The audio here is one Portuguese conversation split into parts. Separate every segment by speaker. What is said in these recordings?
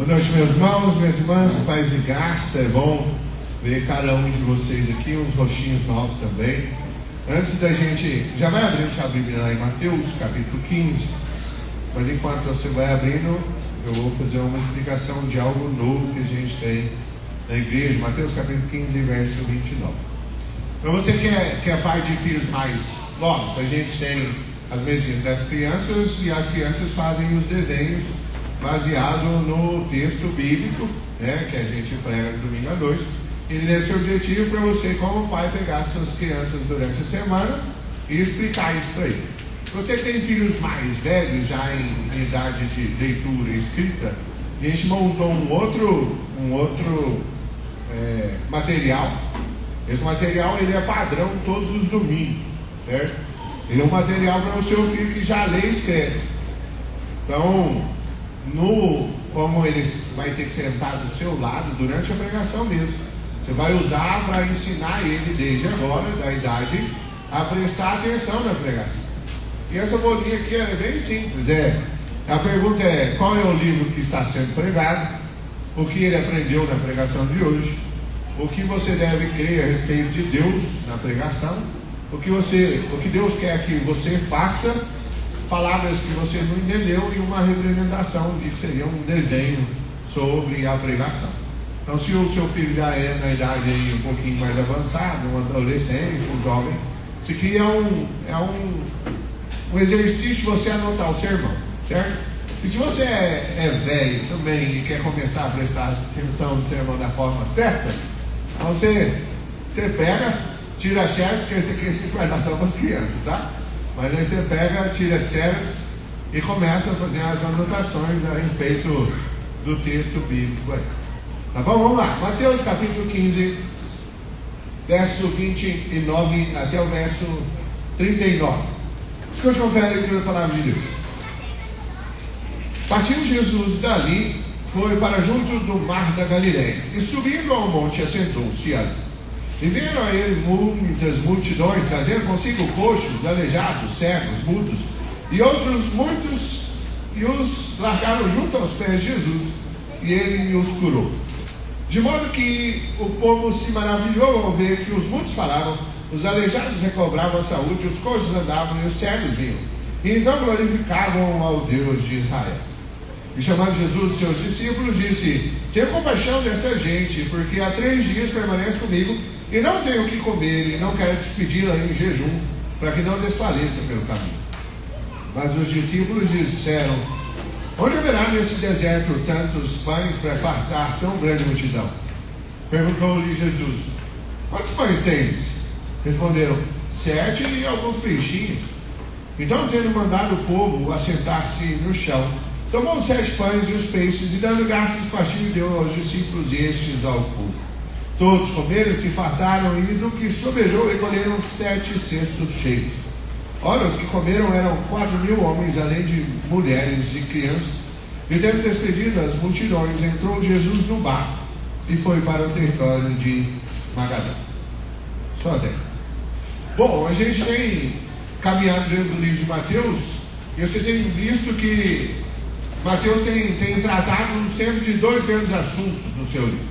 Speaker 1: Boa noite, meus irmãos, minhas irmãs, paz e graça. É bom ver cada um de vocês aqui, uns roxinhos novos também. Antes da gente, já vai abrindo sua Bíblia lá em Mateus, capítulo 15. Mas enquanto você vai abrindo, eu vou fazer uma explicação de algo novo que a gente tem na igreja. Mateus, capítulo 15, verso 29. Para você que é pai de filhos mais novos, a gente tem as mesinhas das crianças e as crianças fazem os desenhos baseado no texto bíblico, né, que a gente prega domingo à noite. E nesse objetivo, para você, como pai, pegar suas crianças durante a semana e explicar isso para ele. Você que tem filhos mais velhos, já em idade de leitura e escrita, a gente montou um outro material. Esse material ele é padrão todos os domingos, certo? Ele é um material para o seu filho que já lê e escreve. Então, como ele vai ter que sentar do seu lado durante a pregação mesmo, você vai usar para ensinar ele desde agora, da idade, a prestar atenção na pregação. E essa bolinha aqui é bem simples. A pergunta é: qual é o livro que está sendo pregado? O que ele aprendeu na pregação de hoje? O que você deve crer a respeito de Deus na pregação? O que Deus quer que você faça? Palavras que você não entendeu e uma representação de que seria um desenho sobre a pregação. Então, se o seu filho já é na idade aí um pouquinho mais avançada, um adolescente, um jovem, isso aqui é um exercício você anotar o sermão, certo? E se você é velho também e quer começar a prestar atenção no sermão da forma certa, então você pega, tira as xerox, que esse aqui é guardação para as crianças, tá? Mas aí você pega, tira as xerox e começa a fazer as anotações a respeito do texto bíblico aí. Tá bom? Vamos lá. Mateus capítulo 15, verso 29 até o verso 39. Escute com fé a leitura da palavra de Deus. Partindo Jesus dali, foi para junto do mar da Galileia, e subindo ao monte, assentou-se ali. E vieram a ele muitas multidões, trazendo consigo coxos, aleijados, cegos, mudos, e outros muitos, e os largaram junto aos pés de Jesus, e ele os curou. De modo que o povo se maravilhou ao ver que os mudos falavam, os aleijados recobravam a saúde, os coxos andavam e os cegos vinham. E então glorificavam ao Deus de Israel. E chamando Jesus, seus discípulos, disse: tenha compaixão dessa gente, porque há 3 dias permanece comigo, e não tenho o que comer, e não quero despedi-la em jejum, para que não desfaleça pelo caminho. Mas os discípulos disseram: onde haverá nesse deserto tantos pães para fartar tão grande multidão? Perguntou-lhe Jesus: quantos pães tens? Responderam: 7 e alguns peixinhos. Então, tendo mandado o povo assentar-se no chão, tomou os 7 pães e os peixes, e dando graças partiu e deu aos discípulos, e estes ao povo. Todos comeram, se fartaram, e do que sobejou recolheram 7 cestos cheios. Ora, os que comeram eram 4.000 homens, além de mulheres e crianças. E tendo despedido as multidões, entrou Jesus no barco e foi para o território de Magadã. Só até. Bom, a gente tem caminhado dentro do livro de Mateus, e você tem visto que Mateus tem tratado sempre de 2 grandes assuntos no seu livro.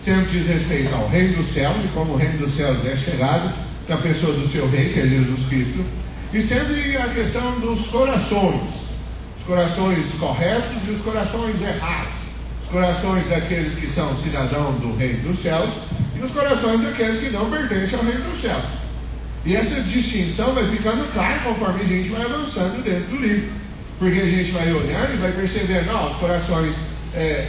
Speaker 1: Sempre diz respeito ao reino dos céus, e como o reino dos céus é chegado da pessoa do seu rei, que é Jesus Cristo, e sempre a questão dos corações, os corações corretos e os corações errados, os corações daqueles que são cidadãos do reino dos céus e os corações daqueles que não pertencem ao reino dos céus. E essa distinção vai ficando clara conforme a gente vai avançando dentro do livro, porque a gente vai olhando e vai percebendo: os corações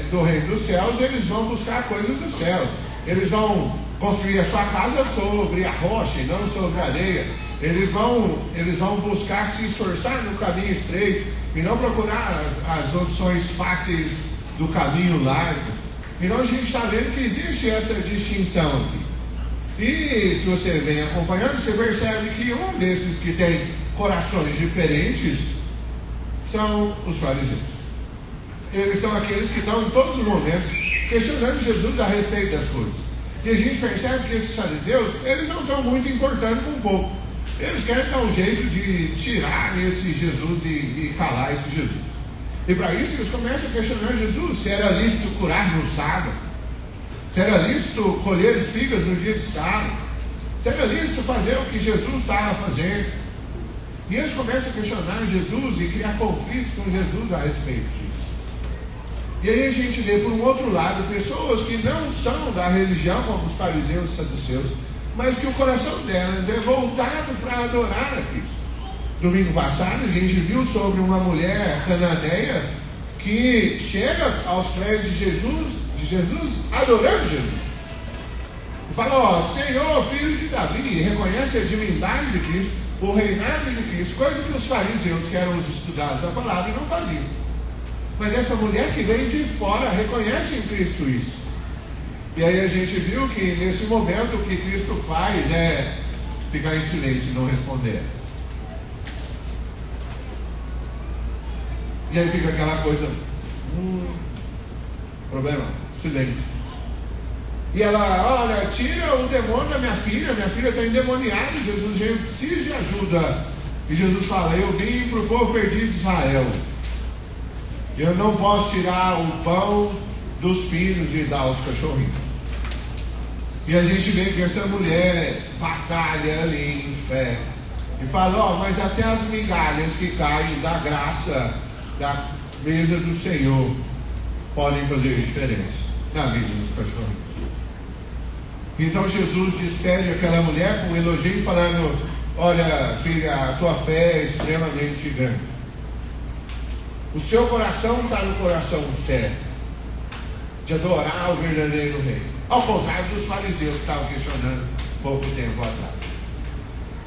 Speaker 1: do reino dos céus, eles vão buscar coisas do céu, eles vão construir a sua casa sobre a rocha e não sobre a areia, eles vão buscar se esforçar no caminho estreito e não procurar as opções fáceis do caminho largo. Então a gente está vendo que existe essa distinção aqui. E se você vem acompanhando, você percebe que um desses que tem corações diferentes são os fariseus. Eles são aqueles que estão em todos os momentos questionando Jesus a respeito das coisas. E a gente percebe que esses fariseus, eles não estão muito importando com um pouco. Eles querem dar um jeito de tirar esse Jesus e calar esse Jesus. E para isso eles começam a questionar Jesus, se era lícito curar no sábado, se era lícito colher espigas no dia de sábado, se era lícito fazer o que Jesus estava fazendo. E eles começam a questionar Jesus e criar conflitos com Jesus a respeito disso. E aí a gente vê, por um outro lado, pessoas que não são da religião, como os fariseus e saduceus, mas que o coração delas é voltado para adorar a Cristo. Domingo passado a gente viu sobre uma mulher cananeia que chega aos pés de Jesus adorando Jesus. E fala, ó, Senhor, filho de Davi, e reconhece a divindade de Cristo, o reinado de Cristo, coisa que os fariseus, que eram os estudados da palavra, não faziam. Mas essa mulher que vem de fora reconhece em Cristo isso. E aí a gente viu que nesse momento o que Cristo faz é ficar em silêncio e não responder. E aí fica aquela coisa, problema, silêncio. E ela, olha, tira o demônio da minha filha está endemoniada, Jesus precisa de ajuda. E Jesus fala, eu vim para o povo perdido de Israel. Eu não posso tirar o pão dos filhos e dar aos cachorrinhos. E a gente vê que essa mulher batalha ali em fé. E fala, ó, mas até as migalhas que caem da graça da mesa do Senhor podem fazer diferença na vida dos cachorrinhos. Então Jesus despede aquela mulher com um elogio, falando, olha filha, a tua fé é extremamente grande. O seu coração está no coração certo, de adorar o verdadeiro rei. Ao contrário dos fariseus que estavam questionando pouco tempo atrás.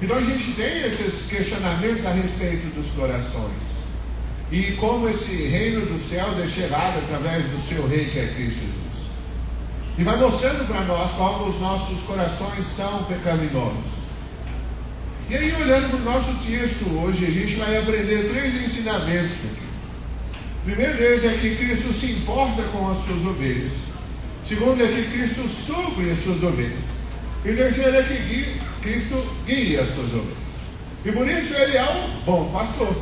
Speaker 1: Então a gente tem esses questionamentos a respeito dos corações. E como esse reino dos céus é chegado através do seu rei, que é Cristo Jesus. E vai mostrando para nós como os nossos corações são pecaminosos. E aí, olhando para o nosso texto hoje, a gente vai aprender 3 ensinamentos aqui. O primeiro deles é que Cristo se importa com as suas ovelhas. O segundo é que Cristo supre as suas ovelhas. E o terceiro é que Cristo guia as suas ovelhas. E por isso ele é o bom pastor.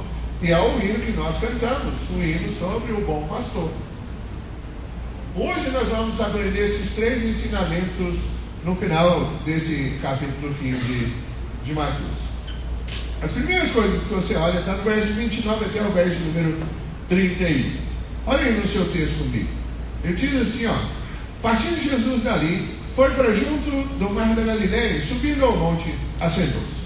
Speaker 1: E é o hino que nós cantamos, o hino sobre o bom pastor. Hoje nós vamos aprender esses 3 ensinamentos no final desse capítulo 15 de Mateus. As primeiras coisas que você olha está no verso 29 até o verso número 31. Olha aí no seu texto comigo. Ele diz assim, ó: partindo Jesus dali, foi para junto do mar da Galileia, subindo ao monte, assentou-se.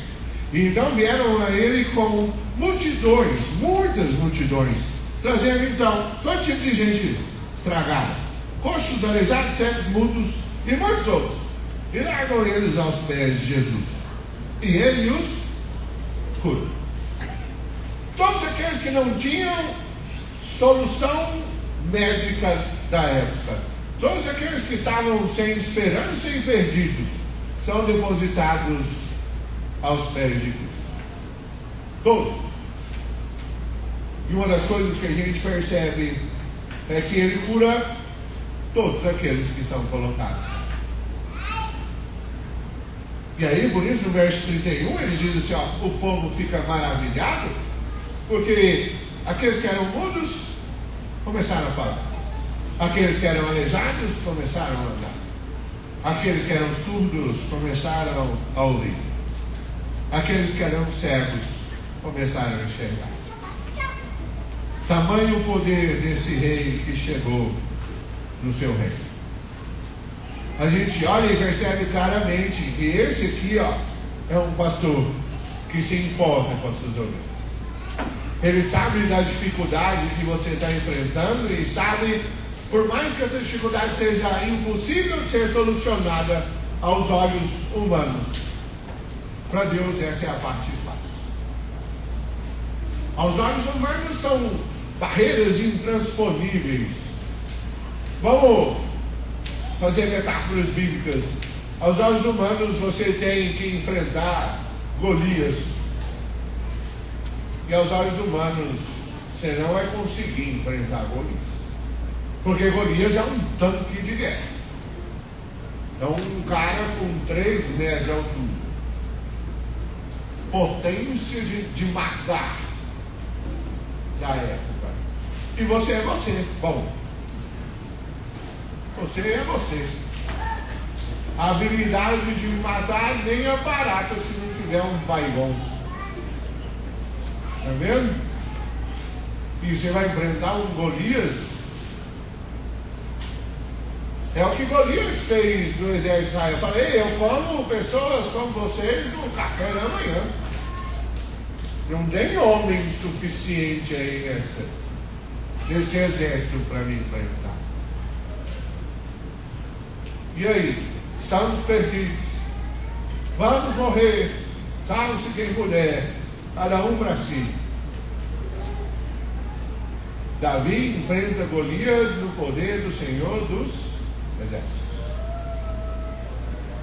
Speaker 1: E então vieram a ele com multidões, muitas multidões, trazendo então todo tipo de gente estragada, coxos, aleijados, cegos, mudos e muitos outros, e largam eles aos pés de Jesus, e ele os cura. Todos aqueles que não tinham solução médica da época, todos aqueles que estavam sem esperança e perdidos, são depositados aos pés de Cristo. Todos. E uma das coisas que a gente percebe é que ele cura todos aqueles que são colocados. E aí, por isso, no verso 31, ele diz assim, ó, o povo fica maravilhado, porque aqueles que eram mudos começaram a falar, aqueles que eram aleijados começaram a andar, aqueles que eram surdos começaram a ouvir, aqueles que eram cegos começaram a enxergar. Tamanho o poder desse rei que chegou no seu reino. A gente olha e percebe claramente que esse aqui, ó, é um pastor que se importa com as suas ovelhas. Ele sabe da dificuldade que você está enfrentando e sabe, por mais que essa dificuldade seja impossível de ser solucionada aos olhos humanos, para Deus essa é a parte fácil. Aos olhos humanos são barreiras intransponíveis. Vamos fazer metáforas bíblicas. Aos olhos humanos você tem que enfrentar Golias, e aos olhos humanos você não vai conseguir enfrentar Golias, porque Golias é um tanque de guerra, é um cara com 3 metros de altura, potência de matar da época. E você é você. Bom, você é você. A habilidade de matar nem é barata se não tiver um baigão. Tá vendo? E você vai enfrentar um Golias. É o que Golias fez no exército de Israel. Eu falei, eu como pessoas como vocês no café da manhã. Não tem homem suficiente aí nesse exército para me enfrentar. E aí? Estamos perdidos. Vamos morrer. Salve-se quem puder. Cada um para si. Davi enfrenta Golias no poder do Senhor dos Exércitos.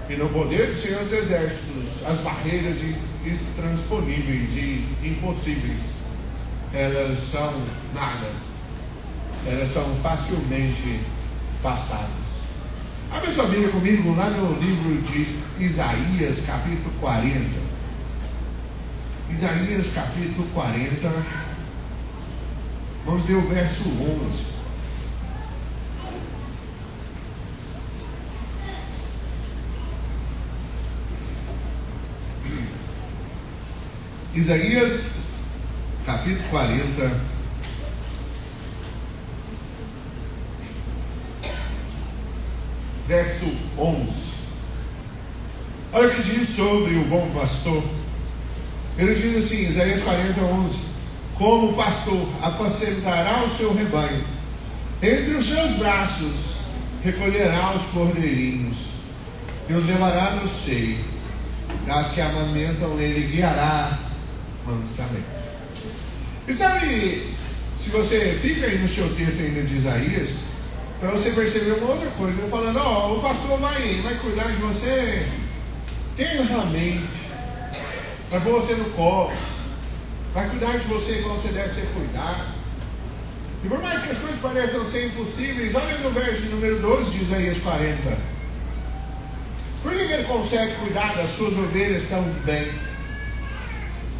Speaker 1: E no poder do Senhor dos Exércitos, as barreiras intransponíveis e impossíveis, elas são nada. Elas são facilmente passadas. Abre sua Bíblia comigo lá no livro de Isaías, capítulo 40. Isaías, capítulo 40. Vamos ler o verso 11. Isaías, capítulo 40, verso 11. Olha o que diz sobre o bom pastor. Ele diz assim, Isaías 40, 11: como o pastor apacentará o seu rebanho, entre os seus braços recolherá os cordeirinhos e os levará no seio, e as que amamentam ele guiará mansamente. E sabe, se você fica aí no seu texto ainda de Isaías, para você perceber uma outra coisa, ele falando, o pastor vai cuidar de você tenramente, vai pôr você no colo, vai cuidar de você como você deve ser cuidado. E por mais que as coisas pareçam ser impossíveis, olha no verso número 12 de Isaías 40. Por que ele consegue cuidar das suas ovelhas tão bem?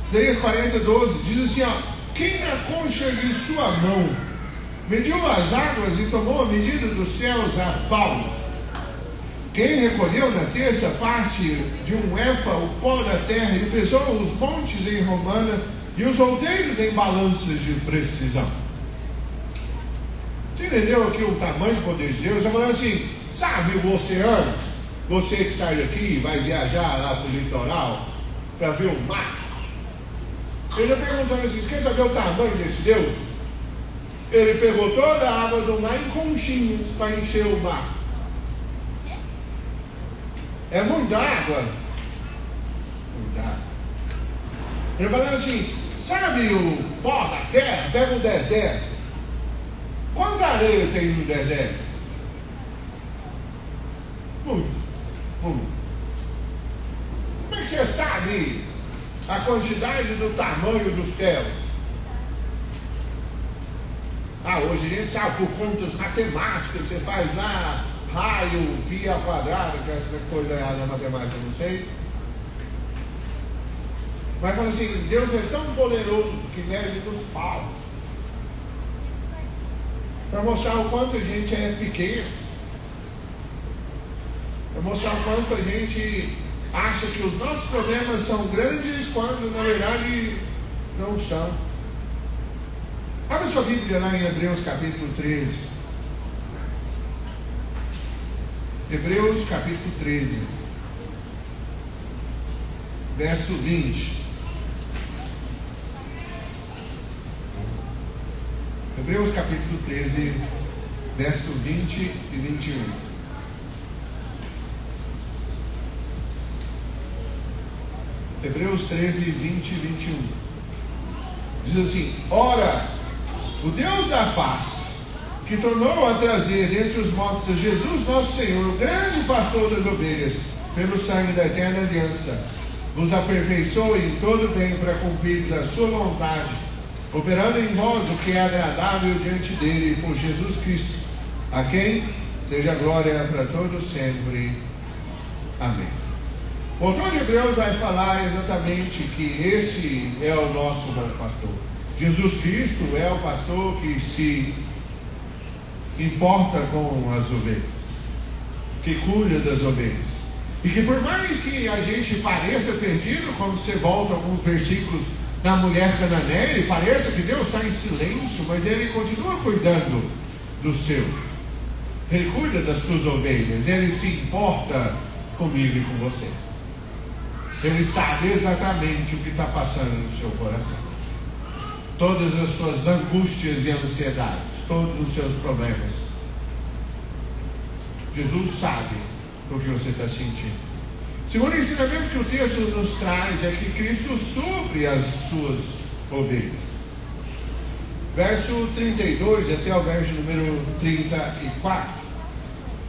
Speaker 1: Isaías 40, 12 diz assim, quem na concha de sua mão mediu as águas e tomou a medida dos céus a palmos? Quem recolheu na terça parte de um éfa o pó da terra e pesou os montes em romana e os outeiros em balanças de precisão? Você entendeu aqui o tamanho do poder de Deus? Está falando assim, sabe o oceano? Você que sai daqui e vai viajar lá para o litoral para ver o mar. Ele está perguntando assim, quer saber o tamanho desse Deus? Ele pegou toda a água do mar em conchinhas para encher o mar. É muita água. Muita água. Ele falando assim, sabe o pó da terra? Pega o deserto. Quanta areia tem no deserto? Muito. Como é que você sabe a quantidade do tamanho do céu? Hoje a gente sabe por contas matemáticas, você faz lá raio, pi ao quadrado, que é essa coisa errada na matemática, eu não sei. Mas fala assim, Deus é tão poderoso que mede nos paus, para mostrar o quanto a gente é pequeno, para mostrar o quanto a gente acha que os nossos problemas são grandes, quando na verdade não são. Abra sua Bíblia lá em Hebreus capítulo 13. Hebreus capítulo 13, verso 20. Hebreus capítulo 13, verso 20 e 21. Hebreus 13, 20 e 21. Diz assim, ora, o Deus da paz, que tornou a trazer dentre os mortos a Jesus nosso Senhor, o grande pastor das ovelhas, pelo sangue da eterna aliança, vos aperfeiçoe em todo bem para cumprir a sua vontade, operando em vós o que é agradável diante dele, por Jesus Cristo, a quem seja glória para todos sempre. Amém. O autor de Hebreus vai falar exatamente que esse é o nosso bom pastor. Jesus Cristo é o pastor que se importa com as ovelhas, que cuida das ovelhas. E que por mais que a gente pareça perdido, quando você volta alguns versículos na mulher cananeia, e pareça que Deus está em silêncio, mas Ele continua cuidando dos seus. Ele cuida das suas ovelhas, Ele se importa comigo e com você. Ele sabe exatamente o que está passando no seu coração. Todas as suas angústias e ansiedades, todos os seus problemas. Jesus sabe o que você está sentindo. Segundo ensinamento que o texto nos traz é que Cristo supre as suas ovelhas. Verso 32 até o verso número 34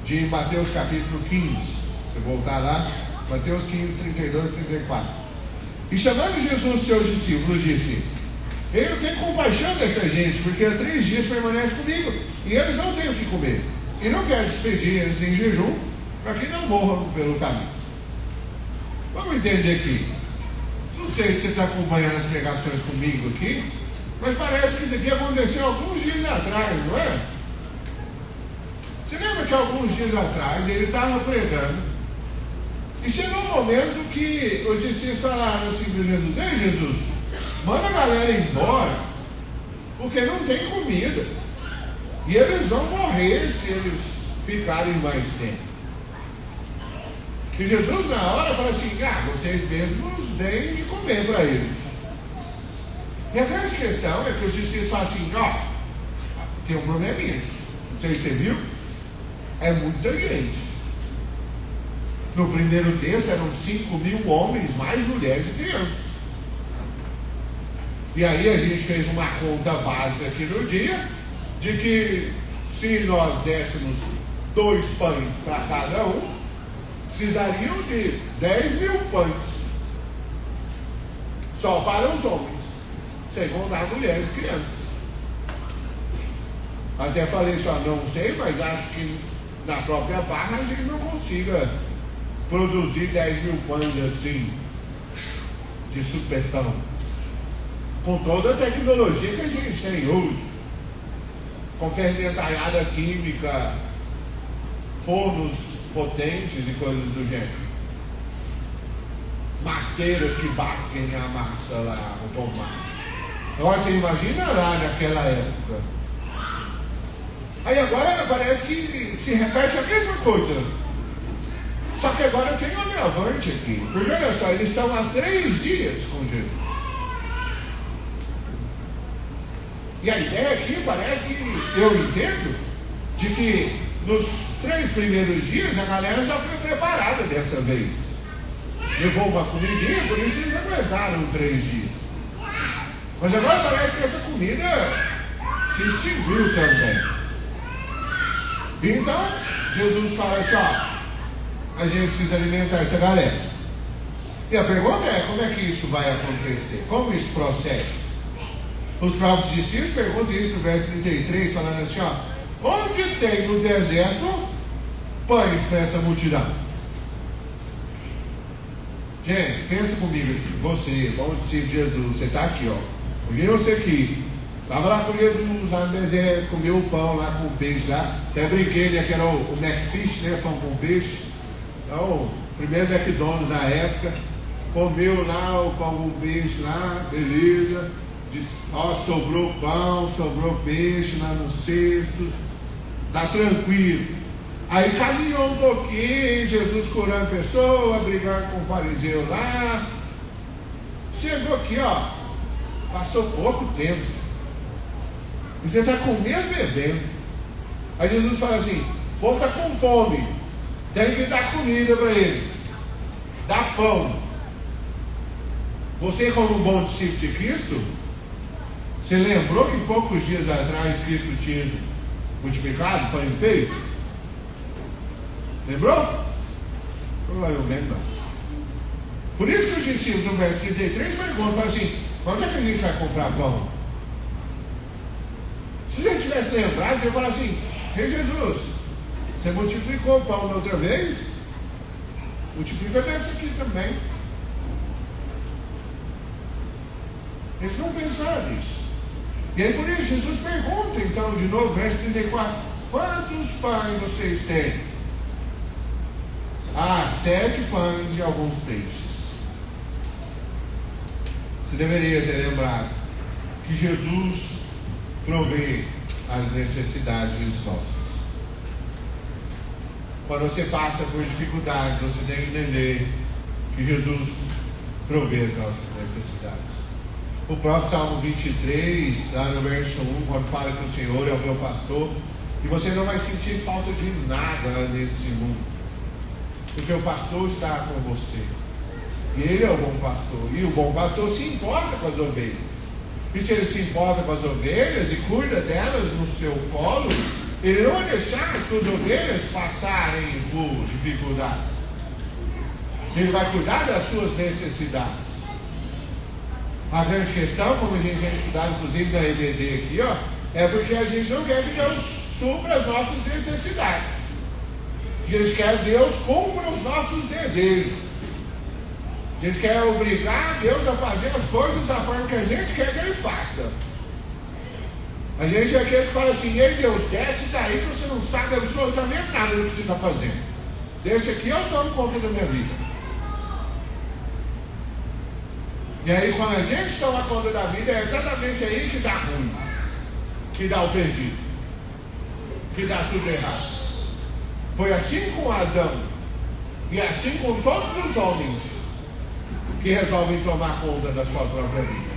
Speaker 1: de Mateus capítulo 15. Se voltar lá, Mateus 15, 32 e 34. E chamando Jesus seus discípulos, disse: eu tenho compaixão dessa gente, porque há 3 dias permanece comigo, e eles não têm o que comer. E não quero despedir eles em jejum, para que não morram pelo caminho. Vamos entender aqui. Não sei se você está acompanhando as pregações comigo aqui, mas parece que isso aqui aconteceu alguns dias atrás, não é? Você lembra que alguns dias atrás ele estava pregando, e chegou um momento que os discípulos falaram assim para Jesus: ei Jesus, manda a galera embora, porque não tem comida, e eles vão morrer se eles ficarem mais tempo. E Jesus na hora fala assim: vocês mesmos deem de comer para eles. E a grande questão é que os discípulos falam assim: tem um probleminha, não sei se você viu, é muita gente. No primeiro texto eram 5.000 homens, mais mulheres e crianças. E aí a gente fez uma conta básica aqui no dia, de que se nós dessemos 2 pães para cada um, precisariam de 10.000 pães, só para os homens, sem contar mulheres e crianças. Até falei só, não sei, mas acho que na própria Barra a gente não consiga produzir 10.000 pães assim, de supetão, com toda a tecnologia que a gente tem hoje, com fermentalhada química, fornos potentes e coisas do gênero, maceiras que batem a massa lá, o tomate. Agora você imagina lá naquela época. Aí agora parece que se repete a mesma coisa, só que agora tem um agravante aqui, porque olha só, eles estão há 3 dias com Jesus. E a ideia aqui parece que, eu entendo, de que nos 3 primeiros dias a galera já foi preparada dessa vez. Levou uma comidinha, por isso eles aguentaram 3 dias. Mas agora parece que essa comida se extinguiu também. Então, Jesus fala assim: a gente precisa alimentar essa galera. E a pergunta é: como é que isso vai acontecer? Como isso procede? Os próprios discípulos perguntam isso no verso 33, falando assim: onde tem no deserto pães para essa multidão? Gente, pensa comigo aqui. Você, como discípulo de Jesus, você está aqui, Imagina você aqui, estava lá com Jesus, lá no deserto, comeu o pão lá com o peixe lá. Até brinquei, né, que era o McFish, né, pão com peixe. Então, o primeiro McDonald's na época. Comeu lá o pão com peixe lá, beleza. Sobrou pão, sobrou peixe lá nos cestos, tá tranquilo. Aí caminhou um pouquinho, Jesus curando pessoa, brigando com o fariseu lá. Chegou aqui, passou pouco tempo, e você está com o mesmo evento. Aí Jesus fala assim: o povo está com fome, tem que dar comida para eles, dá pão. Você, como um bom discípulo de Cristo, você lembrou que poucos dias atrás Cristo tinha multiplicado pães e peixe? Lembrou? Provavelmente não. Por isso que os discípulos, no verso 33, falam assim: quando é que a gente vai comprar pão? Se a gente tivesse lembrado, você ia falar assim: Ei Jesus, você multiplicou o pão da outra vez? Multiplica dessa aqui também. Eles não pensaram nisso. E aí por isso Jesus pergunta então de novo, verso 34, quantos pães vocês têm? 7 pães e alguns peixes. Você deveria ter lembrado que Jesus provê as necessidades nossas. Quando você passa por dificuldades, você tem que entender que Jesus provê as nossas necessidades. O próprio Salmo 23, lá no verso 1, quando fala que o Senhor é o meu pastor, e você não vai sentir falta de nada nesse mundo, porque o pastor está com você, e Ele é o bom pastor, e o bom pastor se importa com as ovelhas, e se Ele se importa com as ovelhas e cuida delas no seu colo, Ele não vai deixar as suas ovelhas passarem por dificuldades, Ele vai cuidar das suas necessidades. A grande questão, como a gente tem estudado inclusive na EBD aqui, é porque a gente não quer que Deus supra as nossas necessidades. A gente quer que Deus cumpra os nossos desejos. A gente quer obrigar Deus a fazer as coisas da forma que a gente quer que Ele faça. A gente é aquele que fala assim, ei Deus, desce daí que você não sabe absolutamente nada do que você está fazendo. Deixa aqui, eu tomo conta da minha vida. E aí quando a gente toma conta da vida, é exatamente aí que dá ruim, que dá o perdido, que dá tudo errado. Foi assim com Adão, e assim com todos os homens que resolvem tomar conta da sua própria vida.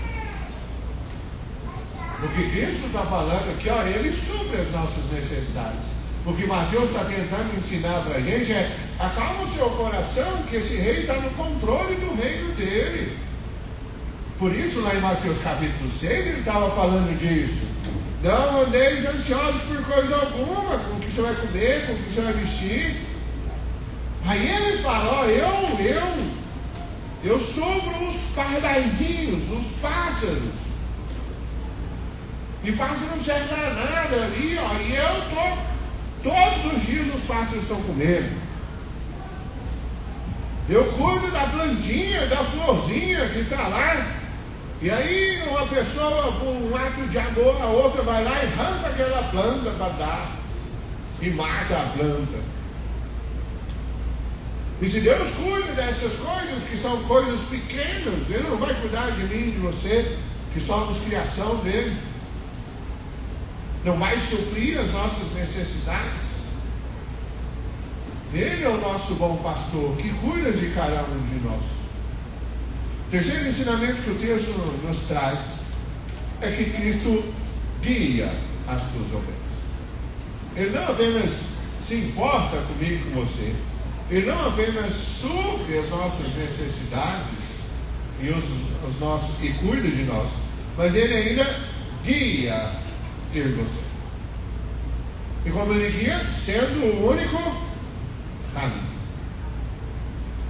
Speaker 1: O que Cristo está falando aqui, Ele supre as nossas necessidades. O que Mateus está tentando ensinar para a gente é: acalma o seu coração, que esse rei está no controle do reino dele. Por isso, lá em Mateus capítulo 6, ele estava falando disso. Não andeis ansiosos por coisa alguma, com o que você vai comer, com o que você vai vestir. Aí ele fala, eu supro os pardaizinhos, os pássaros. E pássaro não serve para nada ali, e todos os dias os pássaros estão comendo. Eu cuido da plantinha, da florzinha que está lá. E aí uma pessoa, por um ato de amor, a outra vai lá e arranca aquela planta para dar, e mata a planta. E se Deus cuida dessas coisas, que são coisas pequenas, Ele não vai cuidar de mim, de você, que somos criação dele? Não vai suprir as nossas necessidades? Ele é o nosso bom pastor, que cuida de cada um de nós. O terceiro ensinamento que o texto nos traz é que Cristo guia as suas ovelhas. Ele não apenas se importa comigo e com você, Ele não apenas supre as nossas necessidades e cuida de nós, mas Ele ainda guia eu e você. E como Ele guia? Sendo o único caminho.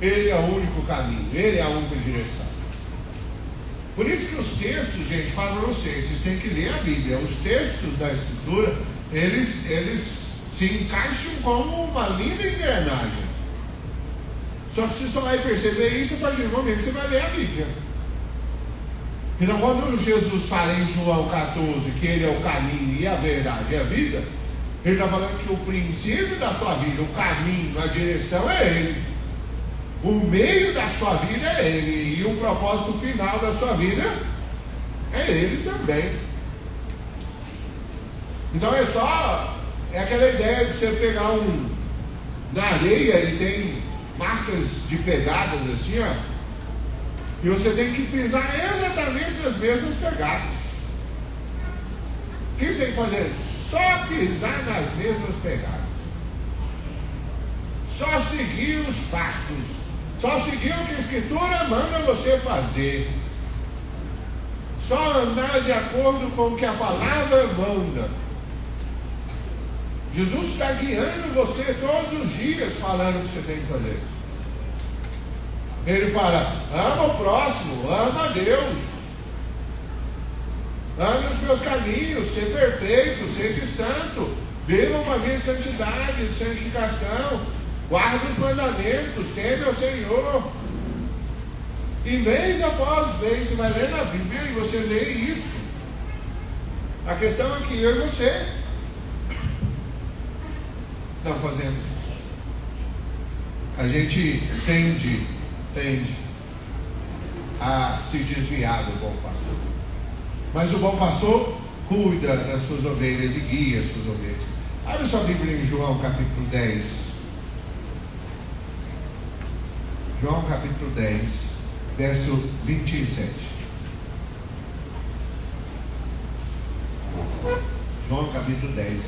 Speaker 1: Ele é o único caminho, Ele é a única direção. Por isso que os textos, gente, falam para vocês têm que ler a Bíblia. Os textos da Escritura, eles se encaixam como uma linda engrenagem. Só que você só vai perceber isso a partir do momento que você vai ler a Bíblia. Então, quando Jesus fala em João 14 que Ele é o caminho e a verdade e a vida, Ele está falando que o princípio da sua vida, o caminho, a direção é Ele. O meio da sua vida é Ele. E o propósito final da sua vida é Ele também. Então é aquela ideia de você pegar na areia e tem marcas de pegadas assim, e você tem que pisar exatamente nas mesmas pegadas. O que você tem que fazer? Só pisar nas mesmas pegadas. Só seguir os passos. Só seguir o que a Escritura manda você fazer. Só andar de acordo com o que a palavra manda. Jesus está guiando você todos os dias, falando o que você tem que fazer. Ele fala: ama o próximo, ama a Deus, ame os meus caminhos, ser perfeito, ser santo, viva uma vida de santidade, de santificação, guarda os mandamentos, teme ao Senhor. E vez após vez, você vai ler na Bíblia e você lê isso. A questão é que eu e você não fazemos isso. A gente tende a se desviar do bom pastor. Mas o bom pastor cuida das suas ovelhas e guia as suas ovelhas. Abre sua Bíblia em João capítulo 10. João capítulo 10, verso 27. João capítulo 10,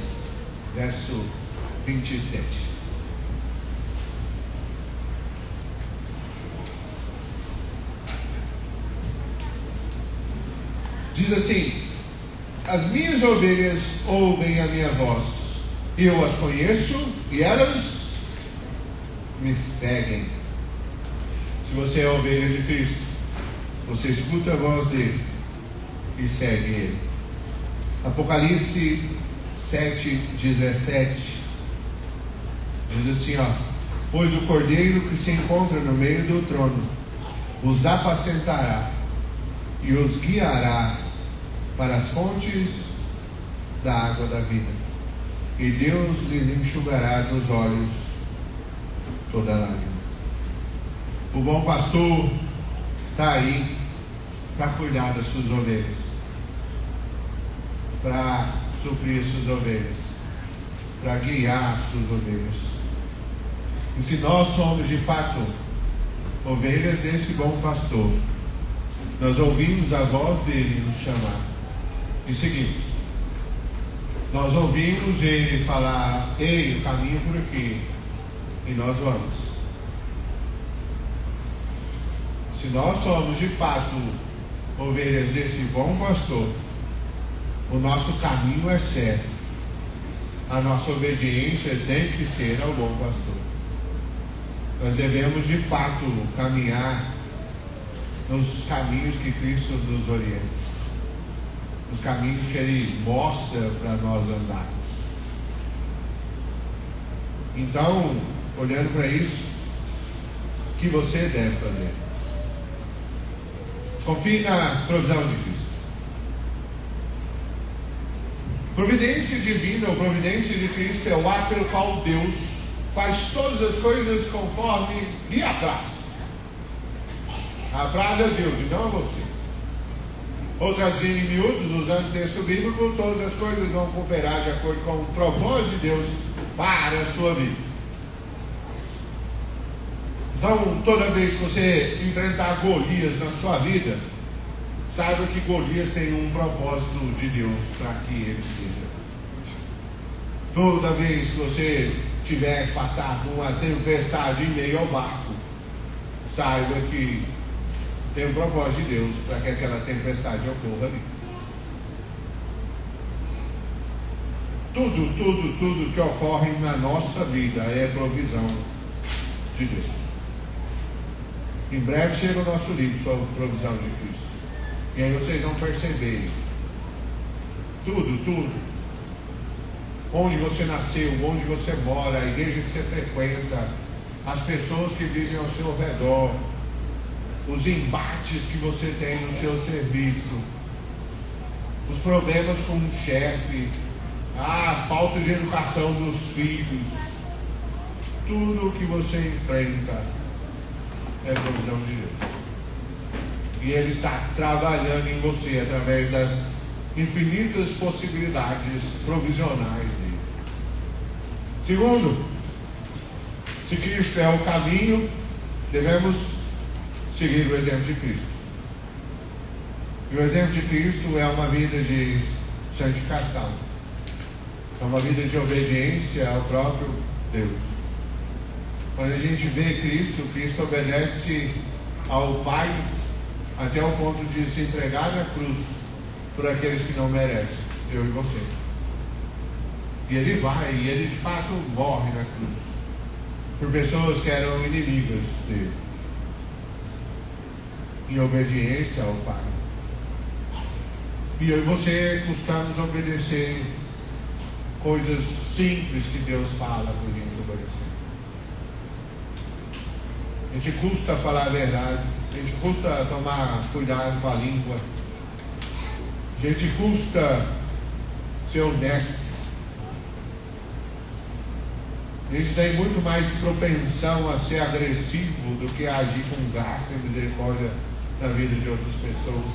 Speaker 1: verso 27. Diz assim: as minhas ovelhas ouvem a minha voz, eu as conheço e elas me seguem. Se você é ovelha de Cristo, você escuta a voz dele e segue ele. Apocalipse 7:17 diz assim, pois o cordeiro que se encontra no meio do trono os apacentará e os guiará para as fontes da água da vida, e Deus lhes enxugará dos olhos toda lágrima. O bom pastor está aí para cuidar das suas ovelhas, para suprir as suas ovelhas, para guiar as suas ovelhas. E se nós somos de fato ovelhas desse bom pastor, nós ouvimos a voz dele nos chamar e seguimos. Nós ouvimos ele falar: ei, o caminho por aqui, e nós vamos. Se nós somos de fato ovelhas desse bom pastor, o nosso caminho é certo. A nossa obediência tem que ser ao bom pastor. Nós devemos de fato caminhar nos caminhos que Cristo nos orienta, nos caminhos que Ele mostra para nós andarmos. Então, olhando para isso, o que você deve fazer? Confie na provisão de Cristo. Providência divina ou providência de Cristo é o ato pelo qual Deus faz todas as coisas conforme lhe apraz. Apraz a Deus e não a você. Ou traduzindo em miúdos, usando o texto bíblico, todas as coisas vão cooperar de acordo com o propósito de Deus para a sua vida. Então, toda vez que você enfrentar Golias na sua vida, saiba que Golias tem um propósito de Deus para que ele esteja. Toda vez que você tiver que passar por uma tempestade em meio ao barco, saiba que tem um propósito de Deus para que aquela tempestade ocorra ali. Tudo que ocorre na nossa vida é provisão de Deus. Em breve chega o nosso livro sobre provisão de Cristo. E aí vocês vão perceber tudo. Onde você nasceu, onde você mora, a igreja que você frequenta, as pessoas que vivem ao seu redor, os embates que você tem no seu serviço, os problemas com o chefe, a falta de educação dos filhos, tudo o que você enfrenta é provisão de Deus. E Ele está trabalhando em você através das infinitas possibilidades provisionais dele. Segundo, se Cristo é o caminho, devemos seguir o exemplo de Cristo. E o exemplo de Cristo é uma vida de santificação, é uma vida de obediência ao próprio Deus. Quando a gente vê Cristo obedece ao Pai até o ponto de se entregar na cruz por aqueles que não merecem, eu e você. E Ele vai, e Ele de fato morre na cruz por pessoas que eram inimigas dele, em obediência ao Pai. E eu e você costumamos obedecer coisas simples que Deus fala para a gente obedecer. A gente custa falar a verdade, a gente custa tomar cuidado com a língua, a gente custa ser honesto. A gente tem muito mais propensão a ser agressivo do que a agir com graça e misericórdia na vida de outras pessoas.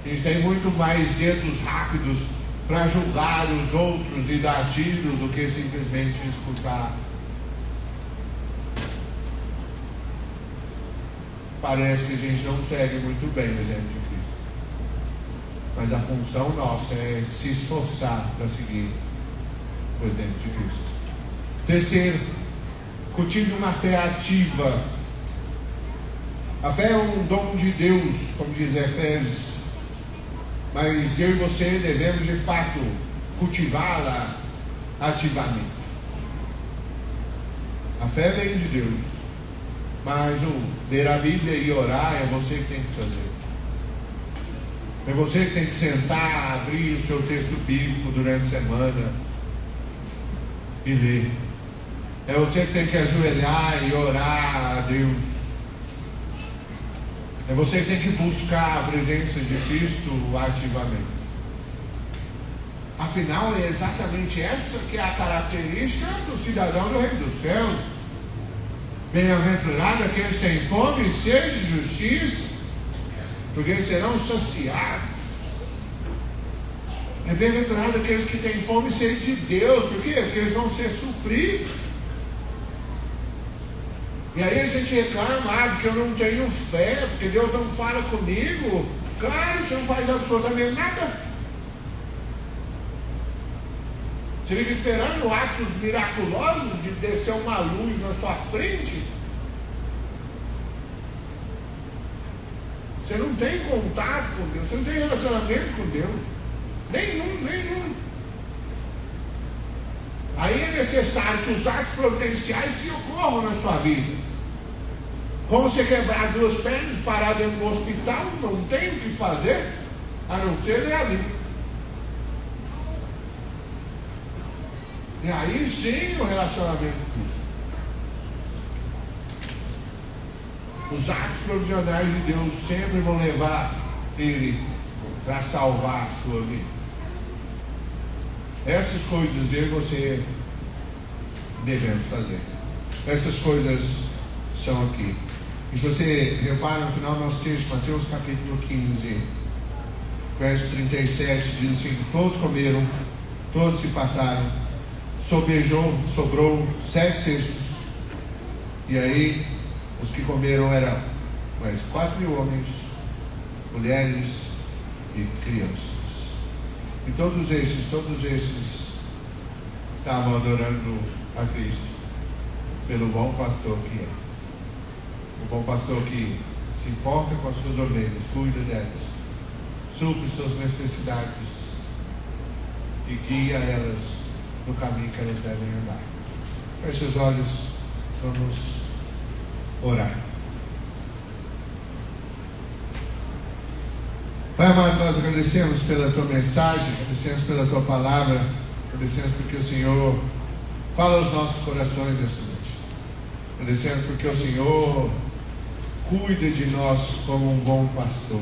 Speaker 1: A gente tem muito mais dedos rápidos para julgar os outros e dar tiro do que simplesmente escutar. Parece que a gente não segue muito bem o exemplo de Cristo. Mas a função nossa é se esforçar para seguir o exemplo de Cristo. Terceiro, cultive uma fé ativa. A fé é um dom de Deus, como diz Efésios. Mas eu e você devemos de fato cultivá-la ativamente. A fé vem de Deus, mas o ler a Bíblia e orar é você que tem que fazer. É você que tem que sentar, abrir o seu texto bíblico durante a semana e ler. É você que tem que ajoelhar e orar a Deus. É você que tem que buscar a presença de Cristo ativamente. Afinal, é exatamente essa que é a característica do cidadão do reino dos céus. Bem-aventurado aqueles que têm fome e sede de justiça, porque serão saciados. É bem-aventurado aqueles que têm fome e sede de Deus. Por quê? Porque eles vão ser supridos. E aí a gente reclama, porque eu não tenho fé, porque Deus não fala comigo. Claro, você não faz absolutamente nada. Você fica esperando atos miraculosos de descer uma luz na sua frente. Você não tem contato com Deus, você não tem relacionamento com Deus. Nenhum. Aí é necessário que os atos providenciais se ocorram na sua vida. Como você quebrar duas pernas, parar dentro do hospital, não tem o que fazer, a não ser ler a Bíblia. E aí sim o relacionamento flui. Os atos provisionais de Deus sempre vão levar Ele para salvar a sua vida. Essas coisas eu e você devemos fazer. Essas coisas são aqui. E se você repara no final do nosso texto, Mateus capítulo 15, verso 37, diz assim: todos comeram, todos se fartaram, sobrou 7 cestos. E aí os que comeram eram mais 4.000 homens, mulheres e crianças. E todos esses estavam adorando a Cristo pelo bom pastor que é. O bom pastor que se importa com as suas ovelhas, cuida delas, supre suas necessidades e guia elas no caminho que elas devem andar. Feche os olhos, vamos orar. Pai amado, nós agradecemos pela tua mensagem, agradecemos pela tua palavra, agradecemos porque o Senhor fala aos nossos corações essa noite. Agradecemos porque o Senhor cuida de nós como um bom pastor.